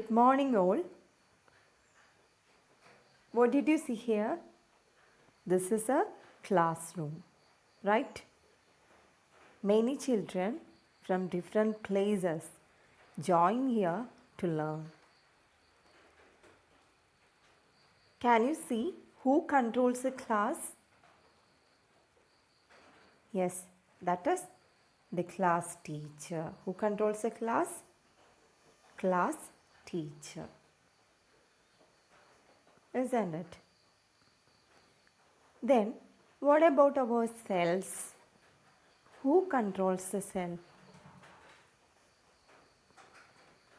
Good morning all. What did you see here? This is a classroom, right? Many children from different places join here to learn. Can you see who controls the class? Yes, that is the class teacher. Who controls the class? Class teacher. Isn't it? Then, what about our cells? Who controls the cell?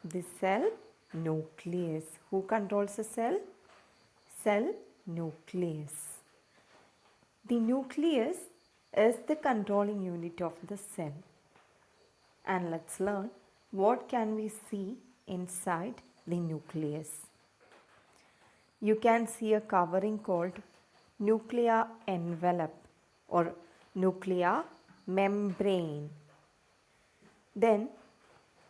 The cell nucleus. Who controls the cell? Cell nucleus. The nucleus is the controlling unit of the cell. And let's learn what can we see inside the nucleus. You can see a covering called nuclear envelope or nuclear membrane. Then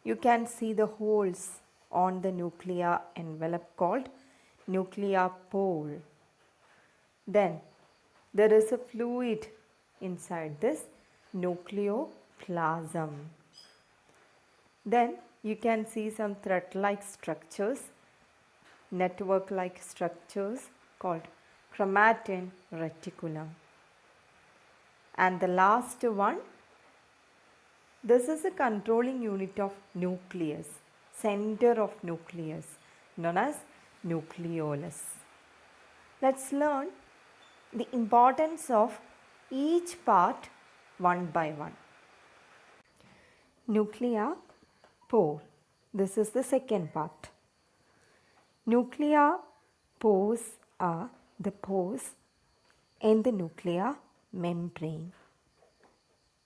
you can see the holes on the nuclear envelope called nuclear pole. Then there is a fluid inside this nucleoplasm. Then you can see some thread-like structures, network-like structures called chromatin reticulum. And the last one, this is a controlling unit of nucleus, center of nucleus, known as nucleolus. Let's learn the importance of each part one by one. Nuclear pore. This is the second part. Nuclear pores are the pores in the nuclear membrane.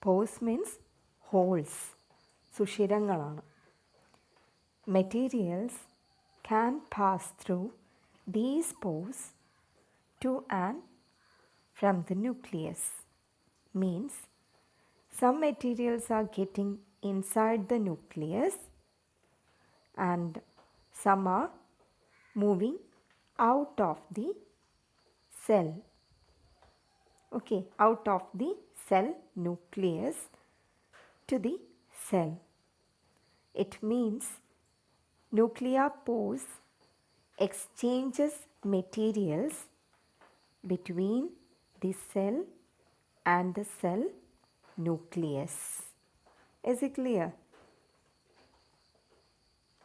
Pores means holes. സുഷിരങ്ങളാണ്. Materials can pass through these pores to and from the nucleus. Means some materials are getting inside the nucleus and some are moving out of the cell. Okay, out of the cell nucleus to the cell. It means nuclear pores exchanges materials between the cell and the cell nucleus. Is it clear?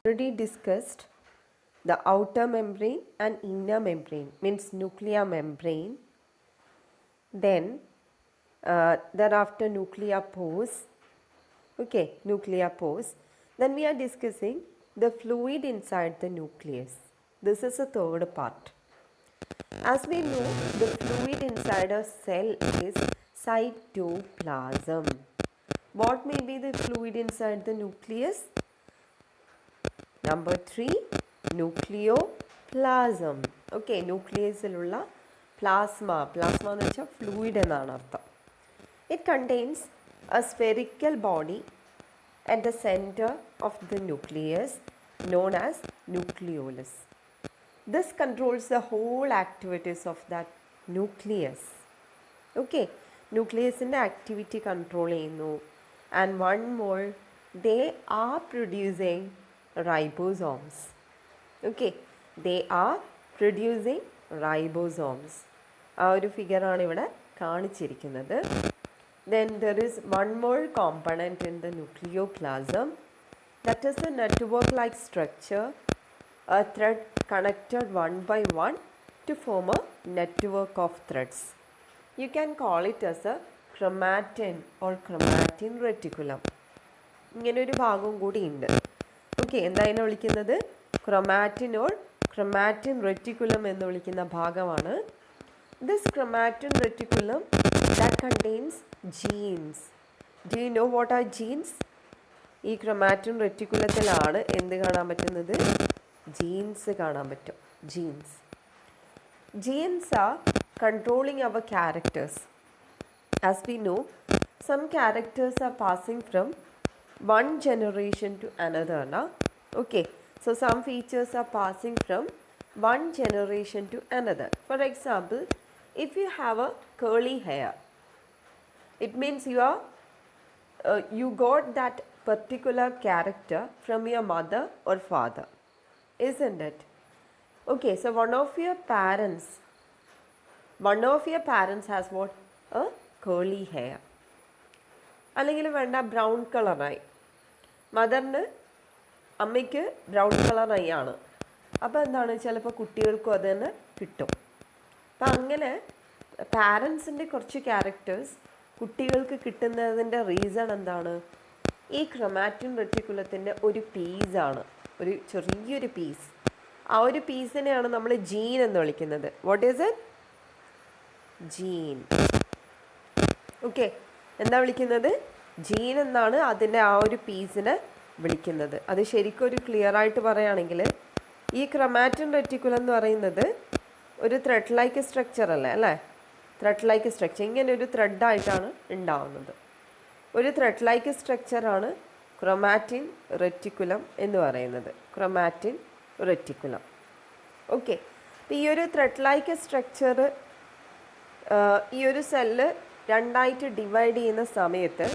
Already discussed the outer membrane and inner membrane, means nuclear membrane. Then thereafter nuclear pores. Okay, nuclear pores. Then we are discussing the fluid inside the nucleus. This is the third part. As we know, the fluid inside a cell is cytoplasm. What may be the fluid inside the nucleus? Number 3, nucleoplasm. Okay, nucleus-ilulla plasma. Plasma എന്ന് വെച്ചാൽ fluid എന്നാണ് അർത്ഥം. It contains a spherical body at the center of the nucleus known as nucleolus. This controls the whole activities of that nucleus. Okay, nucleus in the activity control ചെയ്യുന്നു. And one more, they are producing ribosomes. Okay, they are producing ribosomes. ആ ഒരു ഫിഗറാണ് ഇവിടെ കാണിച്ചിരിക്കുന്നത്. Then there is one more component in the nucleoplasm, that is the network-like structure, a thread connected one by one to form a network of threads. You can call it as a chromatin or chromatin reticulum. ഇങ്ങനെ ഒരു ഭാഗം കൂടി ഉണ്ട്. Okay, എന്താ ഇതിനെ വിളിക്കുന്നത്? chromatin or chromatin reticulum എന്ന് വിളിക്കുന്ന ഭാഗമാണ്. This chromatin reticulum that contains genes. Do you know what are genes? ഈ chromatin reticulumത്തിലാണ് എന്ത് കാണാൻ പറ്റുന്നത്? ജീൻസ് കാണാൻ പറ്റും. Jeans. Genes are controlling our characters. As we know, some characters are passing from one generation to another. Okay, So some features are passing from one generation to another. For example, if you have a curly hair, it means you got that particular character from your mother or father, isn't it? Okay, so one of your parents has what? A curly hair. അല്ലെങ്കിൽ വേണ്ട brown കളറായി, മദറിന് അമ്മയ്ക്ക് brown കളറായി ആണ്. അപ്പോൾ എന്താണ്, ചിലപ്പോൾ കുട്ടികൾക്കും അത് തന്നെ കിട്ടും. അപ്പം അങ്ങനെ പാരൻസിൻ്റെ കുറച്ച് ക്യാരക്ടേഴ്സ് കുട്ടികൾക്ക് കിട്ടുന്നതിൻ്റെ റീസൺ എന്താണ്? ഈ ക്രൊമാറ്റിൻ റെറ്റിക്കുലത്തിൻ്റെ ഒരു പീസാണ്, ഒരു ചെറിയൊരു പീസ്. ആ ഒരു പീസിനെയാണ് നമ്മൾ ജീൻ എന്ന് വിളിക്കുന്നത്. What is it? Gene. Okay, എന്താ വിളിക്കുന്നത്? ജീൻ എന്നാണ് അതിൻ്റെ ആ ഒരു പീസിനെ വിളിക്കുന്നത്. അത് ശരിക്കും ഒരു ക്ലിയർ ആയിട്ട് പറയുകയാണെങ്കിൽ, ഈ ക്രൊമാറ്റിൻ റെറ്റിക്കുലം എന്ന് പറയുന്നത് ഒരു ത്രെഡ് ലൈക്ക് സ്ട്രക്ചർ അല്ലേ? ത്രെഡ് ലൈക്ക് സ്ട്രക്ചർ, ഇങ്ങനെ ഒരു ത്രെഡായിട്ടാണ് ഉണ്ടാവുന്നത്. ഒരു ത്രെഡ് ലൈക്ക് സ്ട്രക്ചറാണ് ക്രൊമാറ്റിൻ റെറ്റിക്കുലം എന്ന് പറയുന്നത്. Chromatin reticulum. ഓക്കെ, അപ്പോൾ ഈ ഒരു ത്രെഡ് ലൈക്ക് സ്ട്രക്ചർ, ഈ ഒരു സെല്ല് രണ്ടായിട്ട് ഡിവൈഡ് ചെയ്യുന്ന സമയത്ത്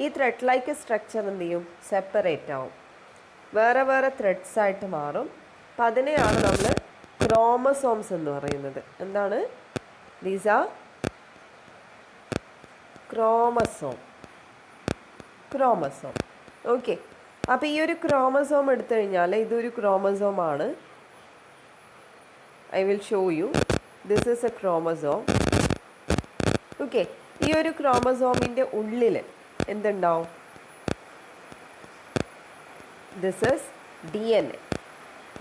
ഈ ത്രെഡ് ലൈക്ക് സ്ട്രക്ചർ എന്ത് ചെയ്യും? സെപ്പറേറ്റ് ആവും, വേറെ വേറെ ത്രെഡ്സ് ആയിട്ട് മാറും. അപ്പം അതിനെയാണ് നമ്മൾ ക്രോമസോംസ് എന്ന് പറയുന്നത്. എന്താണ്? These are chromosome. ഓക്കെ, അപ്പോൾ ഈ ഒരു ക്രോമസോം എടുത്തു കഴിഞ്ഞാൽ ഇതൊരു ക്രോമസോം ആണ്. I will show you. This is A chromosome. Okay, ഈ ഒരു ക്രോമസോമിൻ്റെ ഉള്ളിൽ എന്തുണ്ടാവും? ദിസ് ഈസ്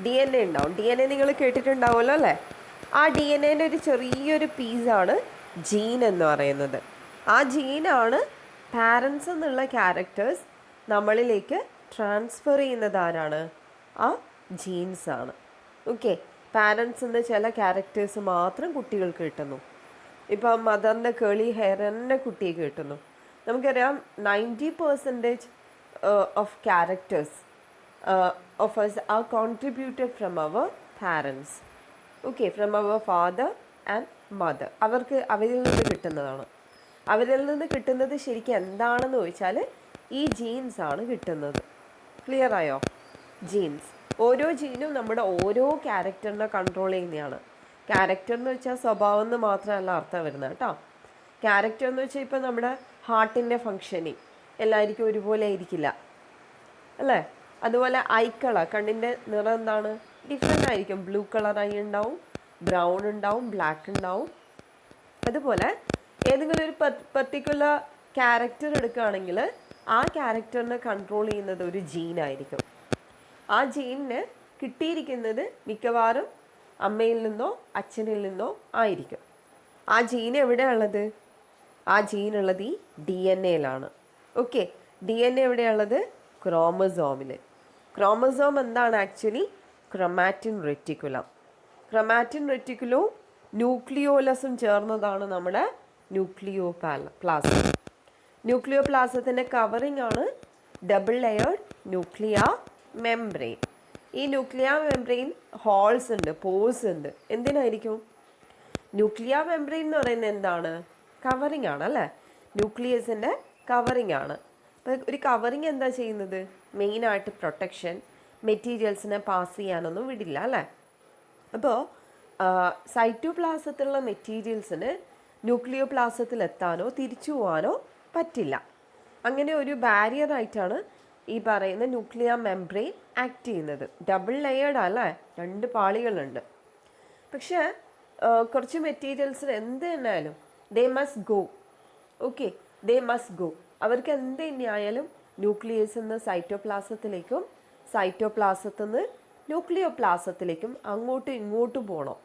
DNA ഉണ്ടാവും. DNA നിങ്ങൾ കേട്ടിട്ടുണ്ടാവുമല്ലോ അല്ലേ? ആ DNAൻ്റെ ഒരു ചെറിയൊരു പീസാണ് ജീൻ എന്ന് പറയുന്നത്. ആ ജീനാണ് പാരൻസ് എന്നുള്ള ക്യാരക്ടേഴ്സ് നമ്മളിലേക്ക് ട്രാൻസ്ഫർ ചെയ്യുന്നത്. ആരാണ്? ആ ജീൻസാണ്. ഓക്കെ, പാരൻസ് എന്ന ചില ക്യാരക്ടേഴ്സ് മാത്രം കുട്ടികൾക്ക് കിട്ടുന്നു. ഇപ്പം മദറിൻ്റെ കേളി ഹെയർ തന്നെ കുട്ടിക്ക് കിട്ടുന്നു. നമുക്കറിയാം 90% of characters of us are contributed from our parents. Okay, from our father and mother. അവരിൽ നിന്ന് കിട്ടുന്നതാണ്. അവരിൽ നിന്ന് കിട്ടുന്നത് ശരിക്കും എന്താണെന്ന് ചോദിച്ചാൽ ഈ ജീൻസ് ആണ് കിട്ടുന്നത്. ക്ലിയർ ആയോ? ജീൻസ്, ഓരോ ജീനും നമ്മുടെ ഓരോ ക്യാരക്ടറിനെ കൺട്രോൾ ചെയ്യുന്നതാണ്. ക്യാരക്ടർ എന്ന് വെച്ചാൽ സ്വഭാവം എന്ന് മാത്രമല്ല അർത്ഥം വരുന്നത് കേട്ടോ. ക്യാരക്ടർ എന്ന് വെച്ചാൽ ഇപ്പം നമ്മുടെ ഹാർട്ടിൻ്റെ ഫങ്ഷനിങ് എല്ലാവർക്കും ഒരുപോലെ ആയിരിക്കില്ല അല്ലേ? അതുപോലെ ഐ കളർ, കണ്ണിൻ്റെ നിറം എന്താണ്? ഡിഫറെൻ്റ് ആയിരിക്കും. ബ്ലൂ കളറായി ഉണ്ടാവും, ബ്രൗൺ ഉണ്ടാവും, ബ്ലാക്ക് ഉണ്ടാവും. അതുപോലെ ഏതെങ്കിലും ഒരു പെർട്ടിക്കുലർ ക്യാരക്ടർ എടുക്കുകയാണെങ്കിൽ ആ ക്യാരക്ടറിനെ കൺട്രോൾ ചെയ്യുന്നത് ഒരു ജീനായിരിക്കും. ആ ജീനിന് കിട്ടിയിരിക്കുന്നത് മിക്കവാറും അമ്മയിൽ നിന്നോ അച്ഛനിൽ നിന്നോ ആയിരിക്കും. ആ ജീൻ എവിടെയുള്ളത്? ആ ജീൻ ഉള്ളത് ഈ DNA-യിലാണ്. ഓക്കെ, DNA എവിടെയുള്ളത്? ക്രോമസോമിൽ. ക്രോമസോം എന്താണ് ആക്ച്വലി? Chromatin reticulum. ക്രൊമാറ്റിൻ റെറ്റിക്കുലവും ന്യൂക്ലിയോലസും ചേർന്നതാണ് നമ്മുടെ ന്യൂക്ലിയോപ്ലാസം. ന്യൂക്ലിയോപ്ലാസത്തിൻ്റെ കവറിംഗ് ആണ് ഡബിൾ ലെയേർഡ് ന്യൂക്ലിയർ മെംബ്രെയിൻ. ഈ ന്യൂക്ലിയർ മെംബ്രെയിൻ ഹോൾസ് ഉണ്ട്, പോഴ്സ് ഉണ്ട്. എന്തിനായിരിക്കും? ന്യൂക്ലിയർ മെംബ്രെയിൻ എന്ന് പറയുന്നത് എന്താണ്? കവറിംഗ് ആണ് അല്ലേ? ന്യൂക്ലിയസിൻ്റെ കവറിംഗ് ആണ്. അപ്പോൾ ഒരു കവറിങ് എന്താ ചെയ്യുന്നത്? മെയിനായിട്ട് പ്രൊട്ടക്ഷൻ, മെറ്റീരിയൽസിനെ പാസ് ചെയ്യാനൊന്നും വിടില്ല അല്ലേ? അപ്പോൾ സൈറ്റോപ്ലാസത്തിലുള്ള മെറ്റീരിയൽസിന് ന്യൂക്ലിയോപ്ലാസത്തിൽ എത്താനോ തിരിച്ചു പോകാനോ പറ്റില്ല. അങ്ങനെ ഒരു ബാരിയറായിട്ടാണ് ഈ പറയുന്ന ന്യൂക്ലിയർ മെംബ്രെയിൻ ആക്ട് ചെയ്യുന്നത്. ഡബിൾ ലെയേർഡ് അല്ലേ? 2 പാളികളുണ്ട്. പക്ഷേ കുറച്ച് മെറ്റീരിയൽസിന് എന്ത് തന്നെയായാലും they must go. Okay, they must go. അവർക്ക് എന്ത് തന്നെയായാലും ന്യൂക്ലിയസ് നിന്ന് സൈറ്റോപ്ലാസത്തിലേക്കും സൈറ്റോപ്ലാസത്തിൽ നിന്ന് ന്യൂക്ലിയോപ്ലാസത്തിലേക്കും അങ്ങോട്ടും ഇങ്ങോട്ടും പോകണം.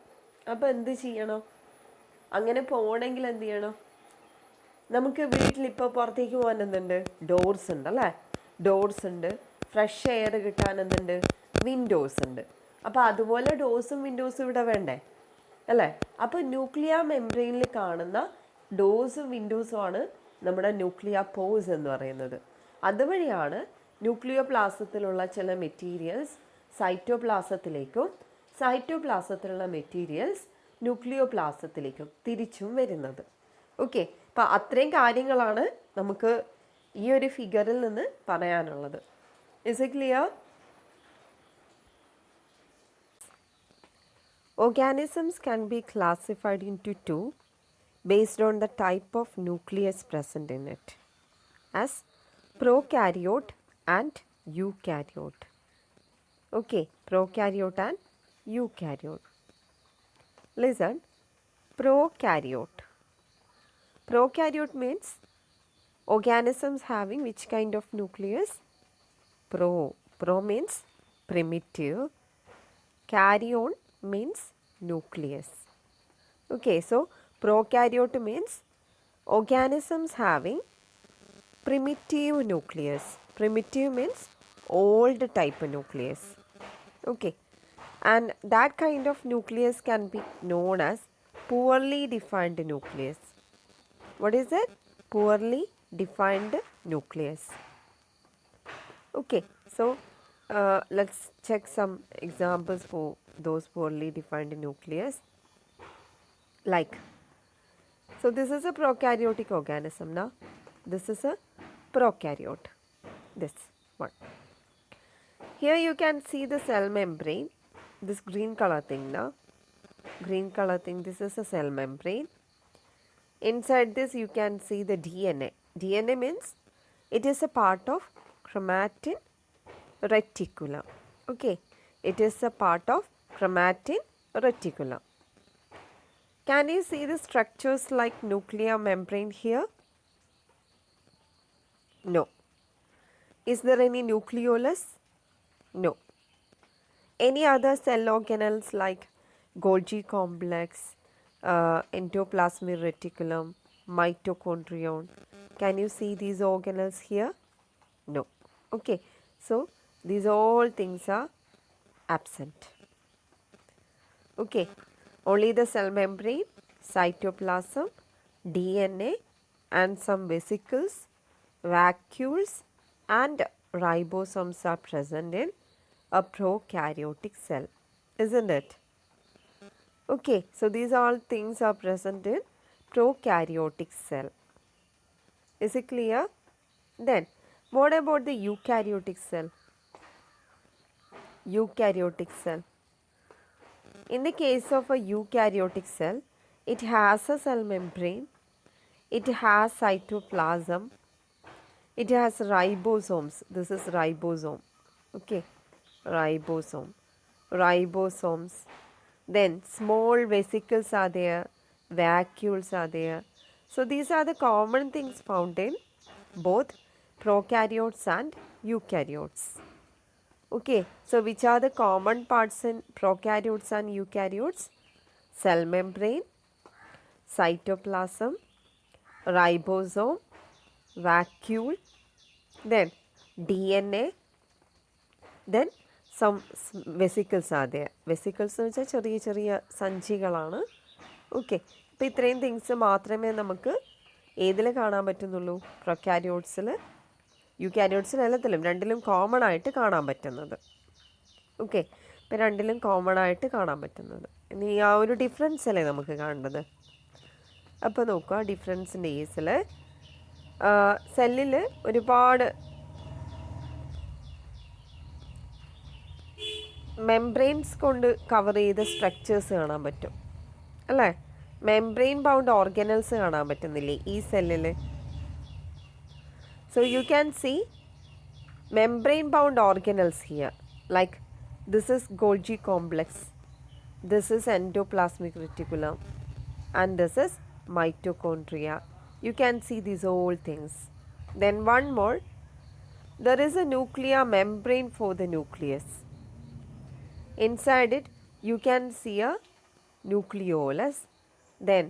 അപ്പോൾ എന്ത് ചെയ്യണം? അങ്ങനെ പോകണമെങ്കിൽ എന്ത് ചെയ്യണം? നമുക്ക് വീട്ടിലിപ്പോൾ പുറത്തേക്ക് പോകാൻ എന്തുണ്ട്? ഡോർസ് ഉണ്ട് അല്ലേ? ഡോർസ് ഉണ്ട്. ഫ്രഷ് എയർ കിട്ടാൻ എന്തുണ്ട്? വിൻഡോസ് ഉണ്ട്. അപ്പോൾ അതുപോലെ ഡോർസും വിൻഡോസും ഇവിടെ വേണ്ടേ അല്ലേ? അപ്പോൾ ന്യൂക്ലിയർ മെംബ്രെയിനിൽ കാണുന്ന ഡോർസും വിൻഡോസും ആണ് നമ്മുടെ ന്യൂക്ലിയർ പോഴ്സ് എന്ന് പറയുന്നത്. അതുവഴിയാണ് ന്യൂക്ലിയോപ്ലാസത്തിലുള്ള ചില മെറ്റീരിയൽസ് സൈറ്റോപ്ലാസത്തിലേക്കും സൈറ്റോപ്ലാസത്തിലുള്ള മെറ്റീരിയൽസ് ന്യൂക്ലിയോപ്ലാസത്തിലേക്കും തിരിച്ചും വരുന്നത്. ഓക്കെ, അപ്പോൾ അത്രയും കാര്യങ്ങളാണ് നമുക്ക് ഈ ഒരു ഫിഗറിൽ നിന്ന് പറയാനുള്ളത്. Is it clear? Organisms can be classified into two based on the type of nucleus present in it, as prokaryote and eukaryote. Okay, prokaryote and eukaryote. Listen, prokaryote. Prokaryote means organisms having which kind of nucleus? Pro. Pro means primitive. Karyon means nucleus. Okay, so prokaryote means organisms having primitive nucleus. Primitive means old type nucleus. Okay, and that kind of nucleus can be known as poorly defined nucleus. What is it? Poorly defined nucleus. Okay, so let's check some examples for those poorly defined nucleus. Like, so this is a prokaryotic organism now. This is a prokaryote. This one. Here you can see the cell membrane. This green color thing now. Green color thing. This is a cell membrane. Inside this you can see the DNA. DNA means it is a part of chromatin reticulum. Okay, it is a part of chromatin reticulum. Can you see the structures like nuclear membrane here? No. Is there any nucleolus? No. Any other cell organelles like Golgi complex, endoplasmic reticulum, mitochondrion? Can you see these organelles here? No. Okay, so these all things are absent. Okay, only the cell membrane, cytoplasm, DNA and some vesicles, vacuoles and ribosomes are present in a prokaryotic cell, isn't it? Okay, so these all things are present in prokaryotic cell. Is it clear? Then what about the eukaryotic cell? Eukaryotic cell. In the case of a eukaryotic cell, it has a cell membrane, it has cytoplasm, it has ribosomes. This is ribosome. Okay, ribosome, ribosomes. Then small vesicles are there, vacuoles are there. So these are the common things found in both prokaryotes and eukaryotes. Okay, so which are the common parts in prokaryotes and eukaryotes? Cell membrane, cytoplasm, ribosome, vacuole, then DNA, then some vesicles are there. Vesicles എന്ന് വെച്ചാൽ ചെറിയ ചെറിയ സഞ്ചികളാണ്. Okay, അപ്പോൾ ഇത്രയും things മാത്രമേ നമുക്ക് ഏതിൽ കാണാൻ പറ്റുന്നുള്ളൂ? പ്രൊക്കാരിയോട്സിൽ. യൂക്കാരിയോട്സിൽ എല്ലാത്തിലും രണ്ടിലും കോമൺ ആയിട്ട് കാണാൻ പറ്റുന്നത്. ഓക്കെ, ഇപ്പം രണ്ടിലും കോമൺ ആയിട്ട് കാണാൻ പറ്റുന്നത്. ഇനി ആ ഒരു ഡിഫറൻസ് അല്ലേ നമുക്ക് കാണേണ്ടത്. അപ്പോൾ നോക്കുക, ഡിഫറൻസിൻ്റെ കേസിൽ സെല്ലിൽ ഒരുപാട് മെംബ്രെയിൻസ് കൊണ്ട് കവർ ചെയ്ത സ്ട്രക്ചേഴ്സ് കാണാൻ പറ്റും അല്ലേ? മെംബ്രെയിൻ ബൗണ്ട് ഓർഗനൽസ് കാണാൻ പറ്റുന്നില്ലേ ഈ സെല്ലിൽ? So you can see membrane bound organelles here, like this is Golgi complex, this is endoplasmic reticulum and this is mitochondria. You can see these whole things. Then one more, there is a nuclear membrane for the nucleus. Inside it you can see a nucleolus. Then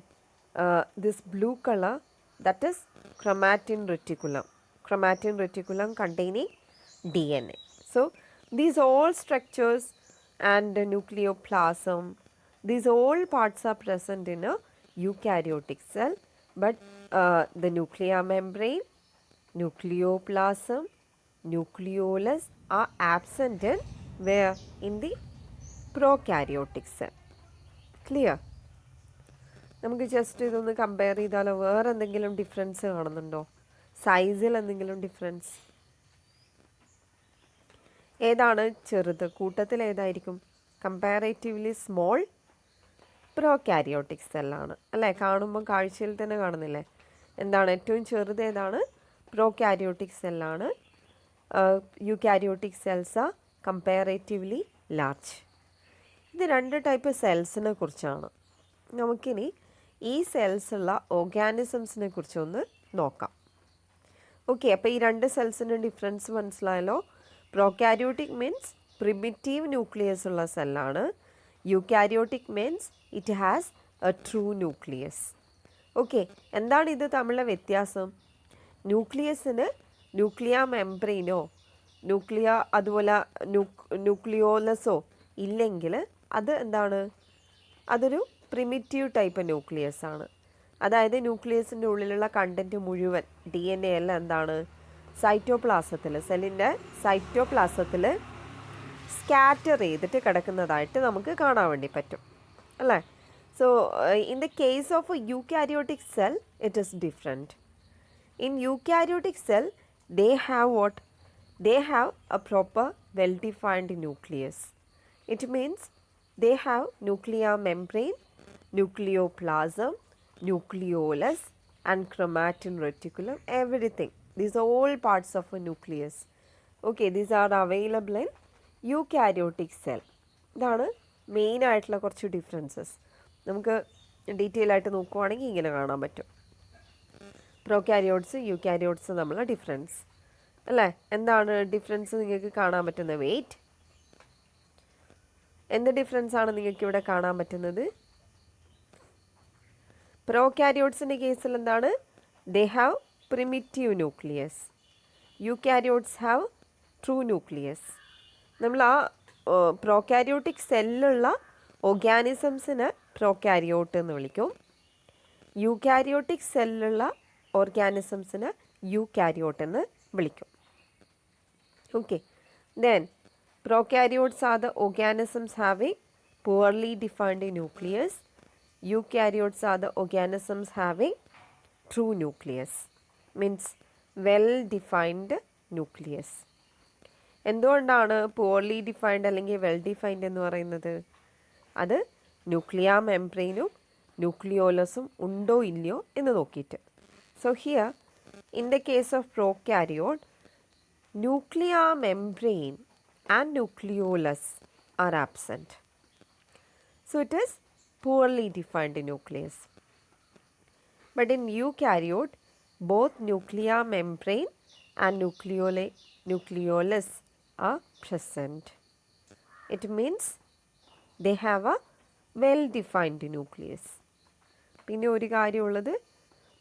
this blue color, that is chromatin reticulum. Chromatin reticulum containing DNA. So these all structures and the nucleoplasm, these all parts are present in a eukaryotic cell, but the nuclear membrane, nucleoplasm, nucleolus are absent in Where? In the prokaryotic cell. Clear? നമുക്ക് just ഇതൊന്ന് compare ചെയ്താലോ? വേറെ എന്തെങ്കിലും difference കാണുന്നുണ്ടോ? സൈസിൽ എന്തെങ്കിലും difference? ഏതാണ് ചെറുത്? കൂട്ടത്തിൽ ഏതായിരിക്കും? കമ്പാരേറ്റീവ്ലി സ്മോൾ പ്രോകാരിയോട്ടിക് സെല്ലാണ് അല്ലേ? കാണുമ്പോൾ കാഴ്ചയിൽ തന്നെ കാണുന്നില്ലേ? എന്താണ് ഏറ്റവും ചെറുത്? ഏതാണ്? പ്രോകാരിയോട്ടിക് സെല്ലാണ്. Eukaryotic cells are comparatively large. ഇത് രണ്ട് ടൈപ്പ് സെൽസിനെ കുറിച്ചാണ്. നമുക്കിനി ഈ സെൽസ് ഉള്ള ഓർഗാനിസംസിനെ കുറിച്ചൊന്ന് നോക്കാം. ഓക്കെ, അപ്പോൾ ഈ രണ്ട് സെൽസിൻ്റെ ഡിഫറൻസ് മനസ്സിലായല്ലോ. പ്രോകാരിയോട്ടിക് മീൻസ് പ്രിമിറ്റീവ് ന്യൂക്ലിയസ് ഉള്ള സെല്ലാണ്. Eukaryotic means it has a true nucleus. Okay, എന്താണ് ഇത് തമ്മിലുള്ള വ്യത്യാസം? ന്യൂക്ലിയസിന് ന്യൂക്ലിയ മെംബ്രെയിനോ അതുപോലെ ന്യൂക്ലിയോലസോ ഇല്ലെങ്കിൽ അത് എന്താണ്? അതൊരു പ്രിമിറ്റീവ് ടൈപ്പ് ന്യൂക്ലിയസ് ആണ്. അതായത് ന്യൂക്ലിയസിൻ്റെ ഉള്ളിലുള്ള കണ്ടൻറ്റ് മുഴുവൻ DNA എല്ലാം എന്താണ്? സൈറ്റോപ്ലാസത്തിൽ, സെല്ലിൻ്റെ സൈറ്റോപ്ലാസത്തിൽ സ്കാറ്റർ ചെയ്തിട്ട് കിടക്കുന്നതായിട്ട് നമുക്ക് കാണാൻ വേണ്ടി പറ്റും അല്ലേ? So in the case of A eukaryotic cell it is different. In eukaryotic cell, they have what? They have a proper well-defined nucleus. It means they have nuclear membrane, nucleoplasm, nucleolus and chromatin reticulum, everything. These are all parts of a nucleus. Okay, these are available in eukaryotic cell. ഇതാണ് main ആയിട്ടുള്ള കുറച്ച് differences. നമുക്ക് detail ആയിട്ട് നോക്കുവാണെങ്കിൽ ഇങ്ങനെ കാണാൻ പറ്റും. Prokaryotes eukaryotes തമ്മിലുള്ള ഡിഫറൻസ് അല്ലേ? എന്താണ് ഡിഫറൻസ് നിങ്ങൾക്ക് കാണാൻ പറ്റുന്നത്? വെയിറ്റ്. എന്ത് ഡിഫറൻസ് ആണ് നിങ്ങൾക്ക് ഇവിടെ കാണാൻ പറ്റുന്നത്? പ്രോകാരിയോട്സിൻ്റെ കേസിൽ എന്താണ്? They have primitive nucleus. Eukaryotes have true nucleus. നമ്മൾ ആ പ്രോകാരിയോട്ടിക് സെല്ലുള്ള ഓർഗാനിസംസിന് പ്രോകാരിയോട്ട് എന്ന് വിളിക്കും. യൂകാരിയോട്ടിക് സെല്ലുള്ള ഓർഗാനിസംസിന് യൂകാരിയോട്ട് എന്ന് വിളിക്കും. Okay, then prokaryotes are the organisms having poorly defined nucleus. Eukaryotes are the organisms having true nucleus, means well defined nucleus. എന്തുകൊണ്ടാണ് poorly defined അല്ലെങ്കിൽ well defined എന്ന് പറയുന്നത്? അത് ന്യൂക്ലിയർ മെംബ്രെയിനും ന്യൂക്ലിയോലസും ഉണ്ടോ ഇല്ലയോ എന്ന് നോക്കിയിട്ട്. So here in the case of prokaryote, nuclear membrane and nucleolus are absent. So it is poorly defined nucleus. But in eukaryote, both nuclear membrane and nucleolus are present. It means they have a well defined nucleus. പിന്നെ ഒരു കാര്യമുള്ളത്,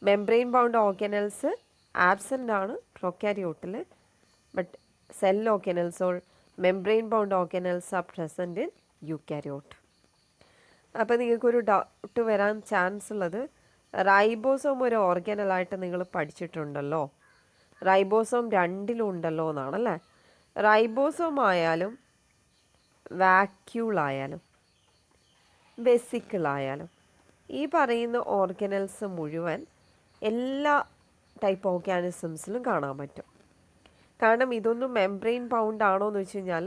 membrane bound organelles absent ആണ് പ്രോകാരിയോട്ടിൽ, but cell organelles or membrane bound organelles are present in eukaryote. അപ്പോൾ നിങ്ങൾക്കൊരു doubt വരാൻ chance ഉള്ളത്, ribosome ഒരു ഓർഗനലായിട്ട് നിങ്ങൾ പഠിച്ചിട്ടുണ്ടല്ലോ, റൈബോസോം രണ്ടിലും ഉണ്ടല്ലോ എന്നാണല്ലേ. റൈബോസോം ആയാലും വാക്യൂളായാലും വെസിക്കിളായാലും ഈ പറയുന്ന ഓർഗനൽസ് മുഴുവൻ എല്ലാ ടൈപ്പ് ഓർഗാനിസംസിലും കാണാൻ പറ്റും. കാരണം ഇതൊന്നും മെംബ്രെയിൻ ബൗണ്ട് ആണോ എന്ന് വെച്ച് കഴിഞ്ഞാൽ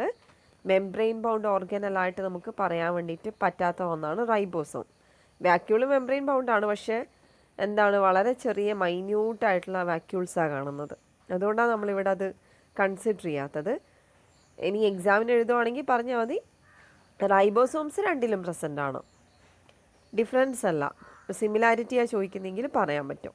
മെംബ്രെയിൻ ബൗണ്ട് ഓർഗനലായിട്ട് നമുക്ക് പറയാൻ വേണ്ടിയിട്ട് പറ്റാത്ത ഒന്നാണ് റൈബോസോം. വാക്യൂൾ മെംബ്രെയിൻ ബൗണ്ടാണ്, പക്ഷേ എന്താണ് വളരെ ചെറിയ മൈന്യൂട്ടായിട്ടുള്ള വാക്യൂൾസാണ് കാണുന്നത്. അതുകൊണ്ടാണ് നമ്മളിവിടെ അത് കൺസിഡർ ചെയ്യാത്തത്. ഇനി എക്സാമിന് എഴുതുവാണെങ്കിൽ പറഞ്ഞാൽ മതി റൈബോസോംസ് രണ്ടിലും പ്രസൻ്റ് ആണ്, ഡിഫറൻസ് അല്ല. സിമിലാരിറ്റിയാണ് ചോദിക്കുന്നെങ്കിൽ പറയാൻ പറ്റും.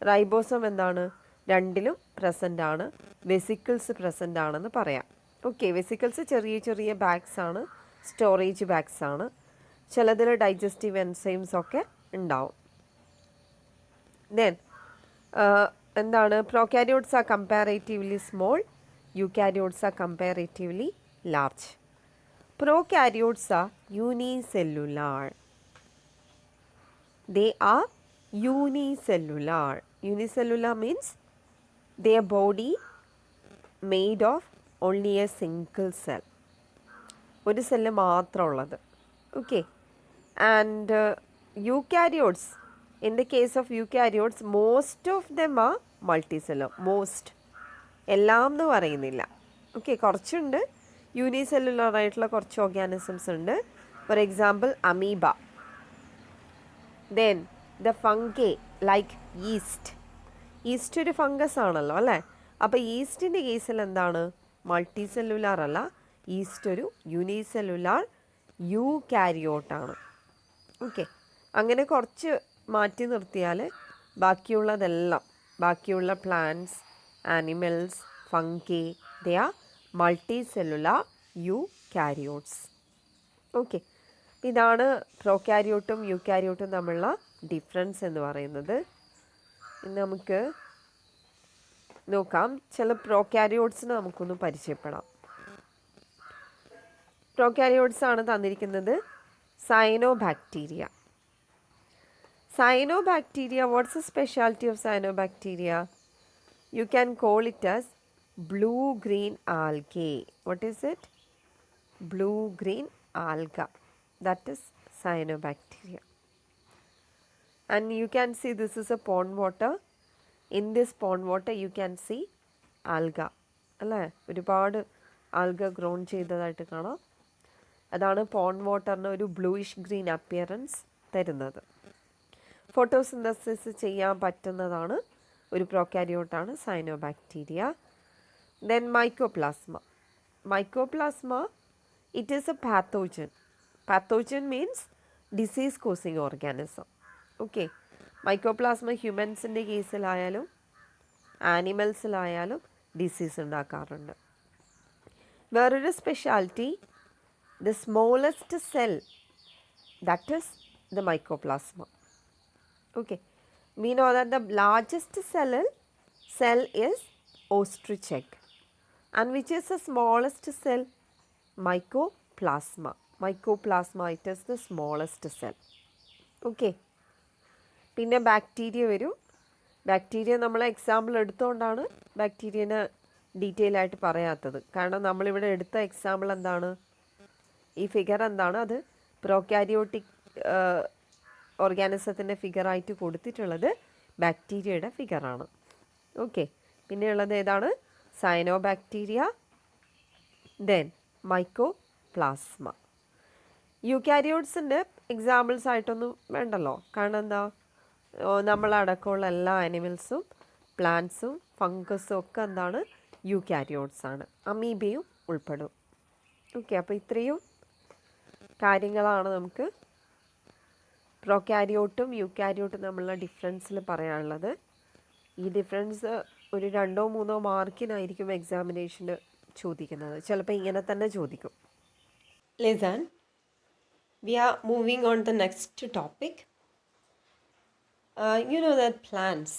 റൈബോസോം എന്താണ്? രണ്ടിലും പ്രസൻ്റ് ആണ്. വെസിക്കിൾസ് പ്രസൻ്റ് ആണെന്ന് പറയാം. ഓക്കെ, വെസിക്കിൾസ് ചെറിയ ചെറിയ ബാഗ്സ് ആണ്, സ്റ്റോറേജ് ബാഗ്സ് ആണ്. ചിലതിൽ ഡൈജസ്റ്റീവ് എൻസൈംസ് ഒക്കെ ഉണ്ടാവും. ദെൻ എന്താണ്? Prokaryotes are comparatively small, eukaryotes are comparatively large. Prokaryotes are unicellular. They are unicellular. Unicellular means their body made of only a single cell. ഒരു സെല്ല് മാത്രമുള്ളത്. Okay. And eukaryotes, in the case of eukaryotes, most of them are multicellular. Most, എല്ലാം എന്ന് പറയുന്നില്ല. Okay, കുറച്ചുണ്ട് unicellular ആയിട്ടുള്ള കുറച്ച് organisms ഉണ്ട്. For example amoeba. Then the fungi like east. East ഒരു ഫംഗസ് ആണല്ലോ അല്ലേ? അപ്പോൾ ഈസ്റ്റിൻ്റെ കേസിൽ എന്താണ്? മൾട്ടി സെല്ലുലാർ അല്ല, ഈസ്റ്റ് ഒരു യൂണിസെല്ലുലാർ യൂകാരിയോട്ടാണ്. ഓക്കെ, അങ്ങനെ കുറച്ച് മാറ്റി നിർത്തിയാൽ ബാക്കിയുള്ളതെല്ലാം, ബാക്കിയുള്ള plants, animals, fungi, they are multi cellular eukaryotes. Okay, ഇതാണ് പ്രോകാരിയോട്ടും യൂകാരിയോട്ടും തമ്മിലുള്ള ഡിഫറൻസ് എന്ന് പറയുന്നത്. ഇനി നമുക്ക് നോക്കാം, ചില പ്രോകാരിയോട്സിനെ നമുക്കൊന്ന് പരിചയപ്പെടാം. പ്രോകാരിയോട്സ് ആണ് തന്നിരിക്കുന്നത്. Cyanobacteria. Cyanobacteria, what's the specialty of cyanobacteria? You can call it as blue-green algae. What is it? Blue-green alga. That is cyanobacteria. And you can see this is a pond water. In this pond water you can see alga. അല്ലേ? ഒരുപാട് alga grown ചെയ്തതായിട്ട് കാണാം. അതാണ് pond വാട്ടറിന് ഒരു bluish green appearance തരുന്നത്. Photosynthesis ചെയ്യാൻ പറ്റുന്നതാണ്, ഒരു പ്രോകാരിയോട്ടാണ് cyanobacteria. Then mycoplasma. Mycoplasma, it is a pathogen. Pathogen means disease causing organism. Okay, mycoplasma ഹ്യൂമൻസിൻ്റെ കേസിലായാലും ആനിമൽസിലായാലും ഡിസീസ് ഉണ്ടാക്കാറുണ്ട്. വേറൊരു speciality, the smallest cell, that is the mycoplasma. Okay, we know that the largest cell is ostrich egg, and which is the smallest cell? Mycoplasma. Mycoplasma, it is the smallest cell. Okay, പിന്നെ bacteria വരും. Bacteria നമ്മൾ example എടുത്തുകൊണ്ടാണ് ബാക്ടീരിയനെ detail ആയിട്ട് പറയാത്തത്. കാരണം നമ്മളിവിടെ എടുത്ത example എന്താണ്? ഈ ഫിഗർ എന്താണ്? അത് പ്രോകാരിയോട്ടിക് ഓർഗാനിസത്തിൻ്റെ ഫിഗറായിട്ട് കൊടുത്തിട്ടുള്ളത് ബാക്ടീരിയയുടെ ഫിഗറാണ്. ഓക്കെ, പിന്നെയുള്ളത് ഏതാണ്? Cyanobacteria, then mycoplasma. യൂകാരിയോട്സിൻ്റെ എക്സാമ്പിൾസ് ആയിട്ടൊന്നും വേണ്ടല്ലോ. കാരണം എന്താ, നമ്മളടക്കമുള്ള എല്ലാ ആനിമൽസും പ്ലാന്റ്സും ഫംഗസും ഒക്കെ എന്താണ്? യൂകാരിയോട്സ് ആണ്. അമീബയും ഉൾപ്പെടും. ഓക്കെ, അപ്പോൾ ഇത്രയും കാര്യങ്ങളാണ് നമുക്ക് പ്രോകാരിയോട്ടും യൂകാരിയോട്ടും തമ്മിലുള്ള ഡിഫറൻസിൽ പറയാനുള്ളത്. ഈ ഡിഫറൻസ് ഒരു 2-3 മാർക്കിനായിരിക്കും എക്സാമിനേഷന് ചോദിക്കുന്നത്. ചിലപ്പോൾ ഇങ്ങനെ തന്നെ ചോദിക്കും. Listen, we are moving on the next topic. You know that plants,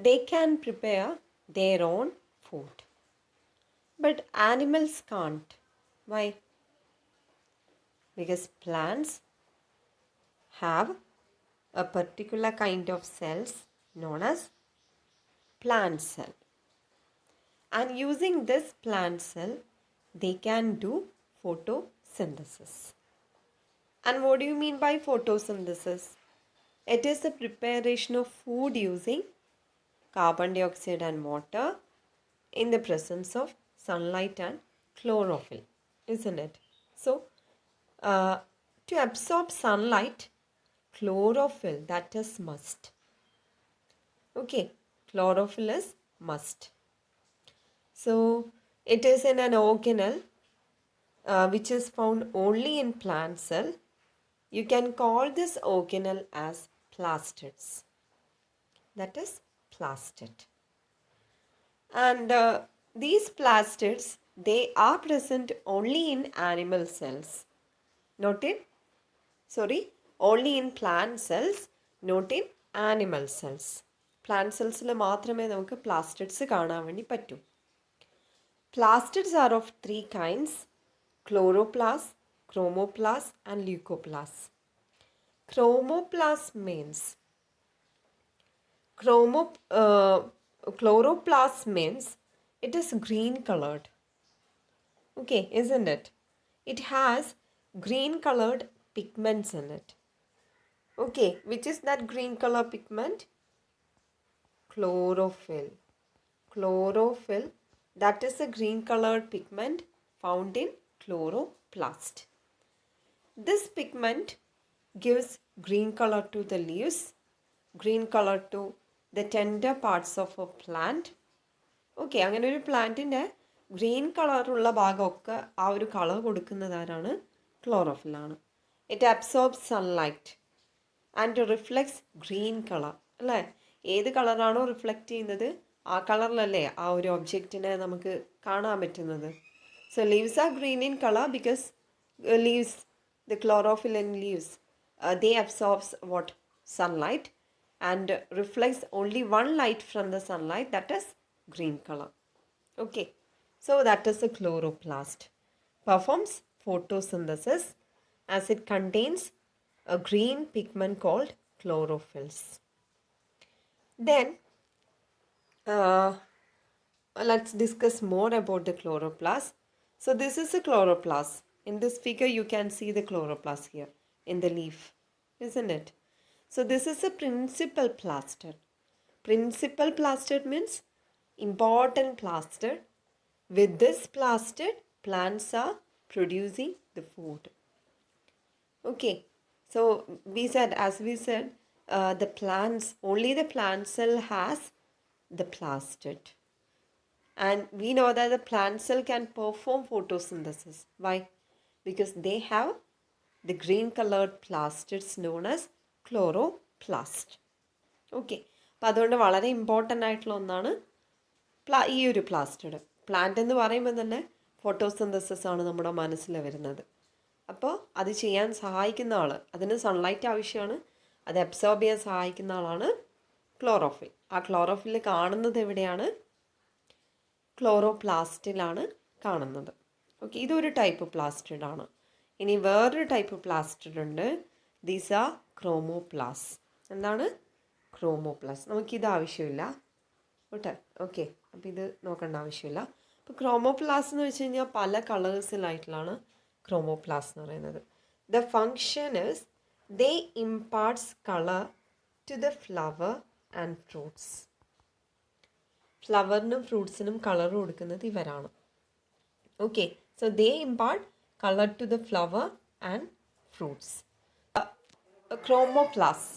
they can prepare their own food, but animals can't. Why? Because plants have a particular kind of cells known as plant cell, and using this plant cell they can do photosynthesis. And what do you mean by photosynthesis? It is the preparation of food using carbon dioxide and water in the presence of sunlight and chlorophyll, isn't it? So, to absorb sunlight, chlorophyll, that is must. Okay, chlorophyll is must. So, it is in an organelle which is found only in plant cell. You can call this organelle as plastids. That is plastid. And these plastids, they are present only in animal cells, only in plant cells, not in animal cells. Plant cells le മാത്രമേ നമുക്ക് plastids കാണാൻ വേണ്ടി പറ്റൂ. Plastids are of 3 kinds: chloroplast, chromoplast and leucoplast. Chromoplast means chloroplast means it is green colored. Okay, isn't it? it has green colored pigments in it. Okay, which is that green color pigment? Chlorophyll. Chlorophyll, that is a green colored pigment found in chloroplast. This pigment gives green color to the leaves, green color to the tender parts of a plant. Okay, അങ്ങനെ ഒരു പ്ലാന്റിൻ്റെ green കളറുള്ള ഭാഗമൊക്കെ ആ ഒരു colour കൊടുക്കുന്നത് ആരാണ്? ക്ലോറോഫില്ലാണ്. It absorbs sunlight and reflects green colour. അല്ലേ, ഏത് കളറാണോ റിഫ്ലക്റ്റ് ചെയ്യുന്നത് ആ കളറിലല്ലേ ആ ഒരു ഒബ്ജക്റ്റിനെ നമുക്ക് കാണാൻ പറ്റുന്നത്. So leaves R green in colour because leaves, the chlorophyll in leaves, they absorbs what? Sunlight, and reflects only one light from the sunlight, that is green color. Okay, so that is the chloroplast. Performs photosynthesis as it contains a green pigment called chlorophylls. Then let's discuss more about the chloroplast. So this is a chloroplast. In this figure, you can see the chloroplast here in the leaf, isn't it? So this is a principal plastid. Principal plastid means important plastid. With this plastid, plants are producing the food. Okay, so as we said, the plants, only the plant cell has the plastid. And we know that the plant cell can perform photosynthesis. Why? Because they have the green colored plastids known as chloroplast. Okay, അപ്പോൾ അതുകൊണ്ട് വളരെ important ആയിട്ടുള്ള ഒന്നാണ് ഈ ഒരു plastid. Plant എന്ന് പറയുമ്പോൾ തന്നെ ഫോട്ടോസിന്തസിസ് ആണ് നമ്മുടെ മനസ്സിൽ വരുന്നത്. അപ്പോൾ അത് ചെയ്യാൻ സഹായിക്കുന്ന ആൾ, അതിന് സൺലൈറ്റ് ആവശ്യമാണ്, അത് അബ്സോർബ് ചെയ്യാൻ സഹായിക്കുന്ന ആളാണ് ക്ലോറോഫിൽ. ആ ക്ലോറോഫിൽ കാണുന്നത് എവിടെയാണ്? ക്ലോറോപ്ലാസ്റ്റിലാണ് കാണുന്നത്. ഓക്കെ, ഇതൊരു ടൈപ്പ് പ്ലാസ്റ്റിഡ് ആണ്. ഇനി വേറൊരു ടൈപ്പ് പ്ലാസ്റ്റിഡ് ഉണ്ട്. These are chromoplast. എന്താണ്? ക്രോമോപ്ലാസ്. നമുക്കിത് ആവശ്യമില്ല കേട്ടോ. ഓക്കെ, അപ്പോൾ ഇത് നോക്കേണ്ട ആവശ്യമില്ല. അപ്പോൾ ക്രോമോപ്ലാസ് എന്ന് വെച്ച് കഴിഞ്ഞാൽ പല കളേഴ്സിലായിട്ടുള്ളതാണ് ക്രോമോപ്ലാസ് എന്ന് പറയുന്നത്. The function is they imparts colour to the flower and fruits. ഫ്ലവറിനും ഫ്രൂട്ട്സിനും കളർ കൊടുക്കുന്നത് ഇവരാണ്. Okay, so they impart color to the flower and fruits. Chromoplast.